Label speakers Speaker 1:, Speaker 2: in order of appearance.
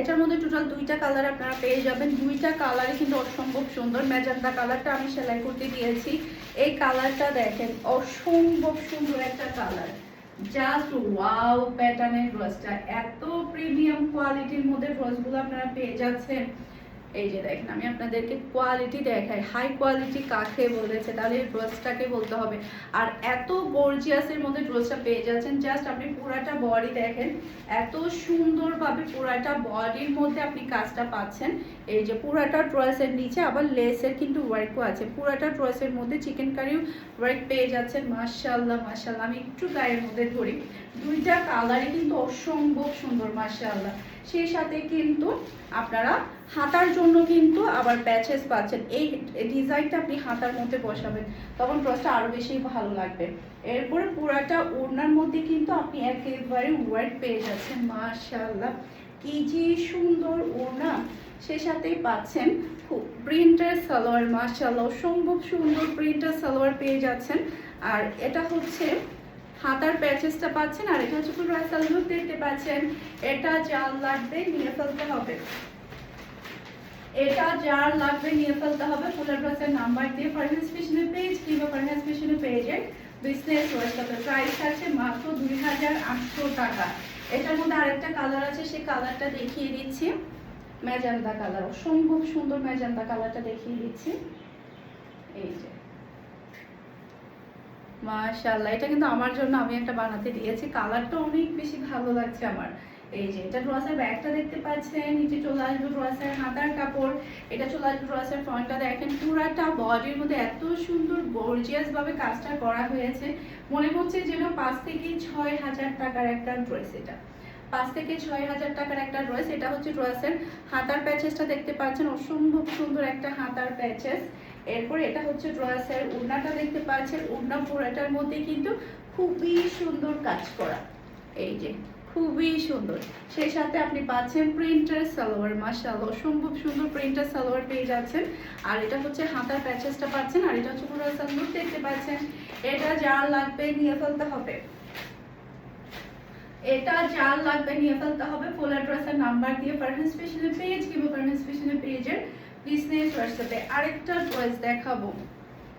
Speaker 1: এটার মধ্যে টোটাল দুইটা কালার আপনারা পেয়ে যাবেন, দুইটা কালারই কিন্তু অসম্ভব সুন্দর। ম্যাজেন্টা কালারটা আমি সেলাই করতে দিয়েছি, এই কালারটা দেখেন অসম্ভব সুন্দর একটা কালার, জাস্ট ওয়াও প্যাটার্নের ড্রেসটা। এত প্রিমিয়াম কোয়ালিটির মধ্যে ড্রেসগুলো আপনারা পেয়ে যাচ্ছেন। এই যে দেখেন আমি আপনাদেরকে কোয়ালিটি দেখাই, হাই কোয়ালিটি কাকে বলেছে তাহলে এই ড্রেসটাকে বলতে হবে। আর এত গর্জিয়াসের মধ্যে ড্রেসটা পেয়ে যাচ্ছেন, জাস্ট আপনি পুরাটা বডি দেখেন, এত সুন্দরভাবে পুরাটা বডির মধ্যে আপনি কাজটা পাচ্ছেন। এই যে পুরাটা ড্রেসের নিচে আবার লেসের কিন্তু ওয়ার্কও আছে, পুরাটা ড্রেসের মধ্যে চিকেন কারিও ওয়ার্ক পেয়ে যাচ্ছেন। মাশাআল্লাহ মাশাআল্লাহ, আমি একটু গায়ের মধ্যে ধরি, দুইটা কালারই কিন্তু অসম্ভব সুন্দর মাশাআল্লাহ। সেই সাথে কিন্তু আপনারা হাতার জন্য কিন্তু আবার প্যাচেস পাচ্ছেন, এই ডিজাইনটা আপনি হাতার মধ্যে বসাবেন তখন ড্রেসটা আরো বেশি ভালো লাগবে। এরপরে পুরাটা ওড়নার মধ্যে কিন্তু আপনি একেবারে ওয়ার্ক পেয়ে যাচ্ছেন। মাশাআল্লাহ কি যে সুন্দর ওড়না, সে সাথেই পাচ্ছেন প্রিন্টার সালোয়ার। মাশাআল্লাহ অসম্ভব সুন্দর প্রিন্টার সালোয়ার পেয়ে যাচ্ছেন। আর এটা হচ্ছে হাতার প্যাচেসটা পাচ্ছেন, আর এটা হচ্ছে পুরো রাসাল লুক দেখতে পাচ্ছেন। এটা যার লাগবে নিয়ে ফেলতে হবে, এটা যার লাগবে নিয়ে ফেলতে হবে। ফুলের ড্রেসের নাম্বার দিয়ে ফারহানাস ফ্যাশনের পেজ কিংবা ফারহানাস ফ্যাশনের পেজে বিজনেস হোয়াটসঅ্যাপে প্রাইস আছে মাত্র 2800 টাকা। এটার মধ্যে আরেকটা কালার আছে, সেই কালারটা দেখিয়ে দিচ্ছি, ম্যাজেন্টা কালার, অসম্ভব সুন্দর ম্যাজেন্টা কালারটা দেখিয়ে দিচ্ছি। এই যে মাশাআল্লাহ, এটা কিন্তু আমার জন্য আমি একটা বানাতে দিয়েছি, কালারটা অনেক বেশি ভালো লাগছে আমার। এই যে এটা ড্রেসের ব্যাগটা দেখতে পাচ্ছেন, নিচে চলে আসবে ড্রেসের হাতার কাপড়, এটা চলে আসবে ড্রেসের ফ্রন্টটা। দেখেন পুরাটা বডির মধ্যে এত সুন্দর গর্জিয়াস ভাবে কাজটা করা হয়েছে, মনে হচ্ছে যেন 5 থেকে 6 হাজার টাকার একটা ড্রেস। এটা 5 থেকে 6 হাজার টাকার একটা ড্রেস। এটা হচ্ছে ড্রেসের হাতার প্যাচেসটা দেখতে পাচ্ছেন, অসম্ভব সুন্দর একটা হাতার প্যাচেস। এরপর এটা হচ্ছে ড্রেসের ওড়নাটা দেখতে পাচ্ছেন, ওড়না পুরাটার মধ্যে কিন্তু খুবই সুন্দর কাজ করা, এই যে খুবই সুন্দর। সেই সাথে আপনি পাচ্ছেন প্রিন্টার সালোয়ার, মাশাআল্লাহ অসম্ভব সুন্দর প্রিন্টার সালোয়ার পেয়ে যাচ্ছেন। আর এটা হচ্ছে হাতার প্যাচেসটা পাচ্ছেন, আর এটা হচ্ছে পুরো সালোয়ার দেখতে পাচ্ছেন। এটা যার লাগবে নিয়ে ফেলতে হবে, এটা যার লাগবে নিয়ে ফেলতে হবে। ফুল অ্যাড্রেসের নাম্বার দিয়ে ফারহানাস ফ্যাশনের পেজ কিংবা ফারহানাস ফ্যাশনের পেজের বিজনেস হোয়াটসঅ্যাপে। আরেকটা ড্রেস দেখাবো,